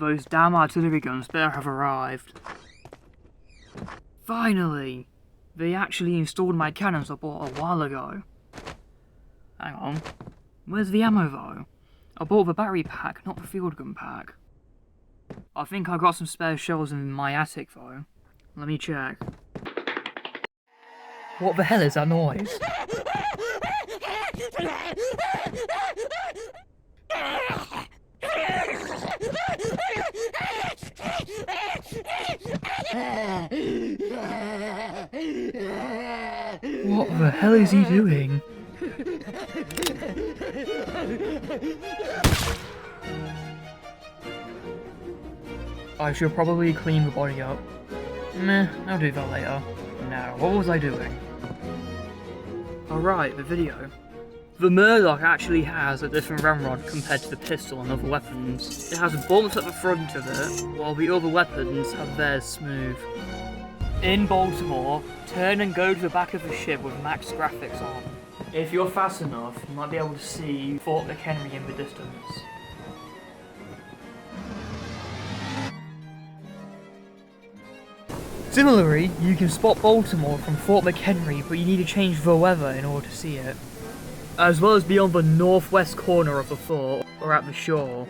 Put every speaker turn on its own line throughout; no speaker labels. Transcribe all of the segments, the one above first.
Those damn artillery guns better have arrived. Finally! They actually installed my cannons I bought a while ago. Hang on. Where's the ammo though? I bought the battery pack, not the field gun pack. I think I got some spare shells in my attic though. Let me check. What the hell is that noise? What the hell is he doing? I should probably clean the body up. Meh, I'll do that later. Now, what was I doing? Alright, the video. The Murdoch actually has a different ramrod compared to the pistol and other weapons. It has bolts at the front of it, while the other weapons have theirs smooth. In Baltimore, turn and go to the back of the ship with max graphics on. If you're fast enough, you might be able to see Fort McHenry in the distance. Similarly, you can spot Baltimore from Fort McHenry, but you need to change the weather in order to see it. As well as be on the northwest corner of the fort, or at the shore.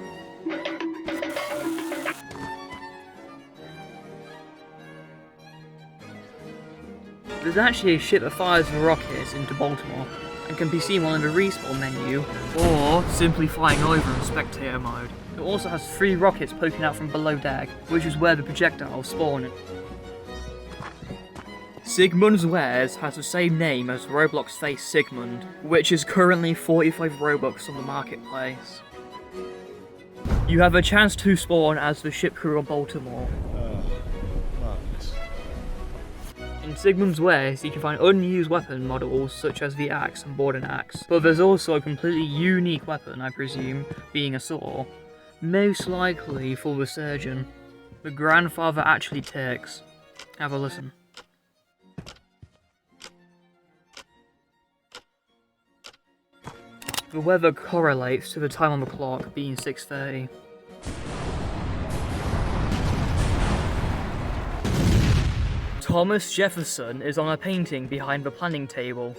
There's actually a ship that fires the rockets into Baltimore, and can be seen on the respawn menu, or simply flying over in spectator mode. It also has 3 rockets poking out from below deck, which is where the projectiles spawn. Sigmund's Wares has the same name as Roblox face Sigmund, which is currently 45 Robux on the marketplace. You have a chance to spawn as the ship crew of Baltimore.
Marvellous.
In Sigmund's Wares, you can find unused weapon models such as the axe and boarding axe, but there's also a completely unique weapon, I presume, being a saw. Most likely for the surgeon. The grandfather actually ticks. Have a listen. The weather correlates to the time on the clock being 6:30. Thomas Jefferson is on a painting behind the planning table.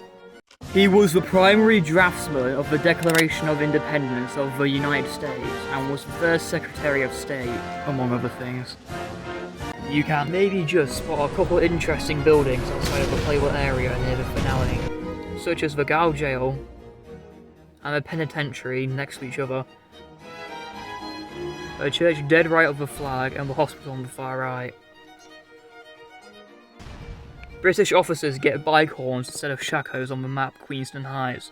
He was the primary draftsman of the Declaration of Independence of the United States and was the first Secretary of State, among other things. You can maybe just spot a couple interesting buildings outside of the playable area near the finale, such as the Gao Jail and a penitentiary next to each other, a church dead right of the flag, and the hospital on the far right. British officers get bike horns instead of shakos on the map Queenston Heights.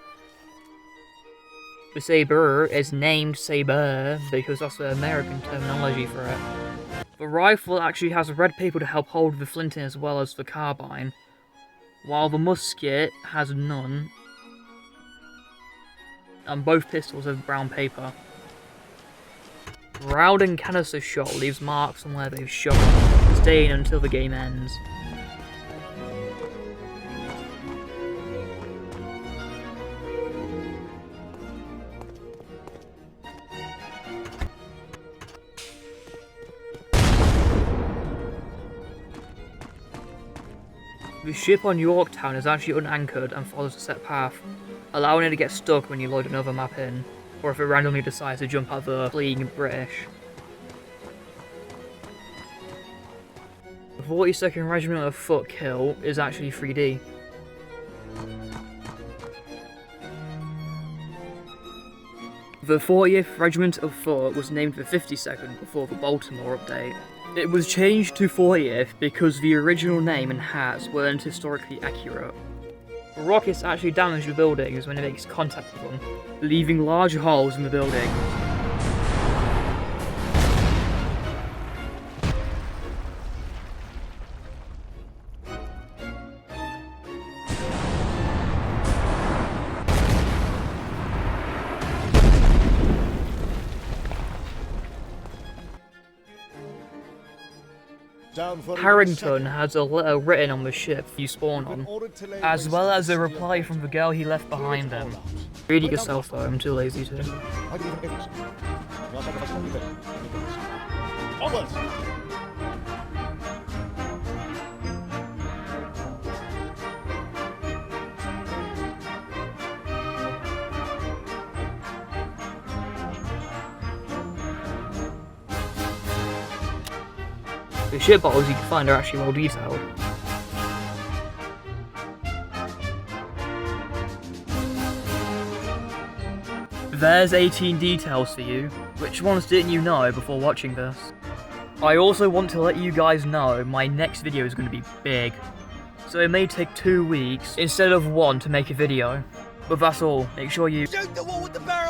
The sabre is named sabre because that's the American terminology for it. The rifle actually has red paper to help hold the flint in as well as the carbine, while the musket has none, and both pistols have brown paper. Round and canister shot leaves marks on where they've shot, staying until the game ends. The ship on Yorktown is actually unanchored and follows a set path, allowing it to get stuck when you load another map in, or if it randomly decides to jump at the fleeing British. The 42nd Regiment of Foot kill is actually 3D. The 40th Regiment of Foot was named the 52nd before the Baltimore update. It was changed to 40th because the original name and hats weren't historically accurate. Rockets actually damage the buildings when it makes contact with them, leaving large holes in the buildings. Harrington has a letter written on the ship you spawn on, as well as a reply from the girl he left behind them. Read it yourself though, I'm too lazy to.
Onwards!
The ship bottles you can find are actually well detailed. There's 18 details for you. Which ones didn't you know before watching this? I also want to let you guys know my next video is going to be big. So it may take 2 weeks instead of 1 to make a video. But that's all. Make sure you shoot the wall with the barrel!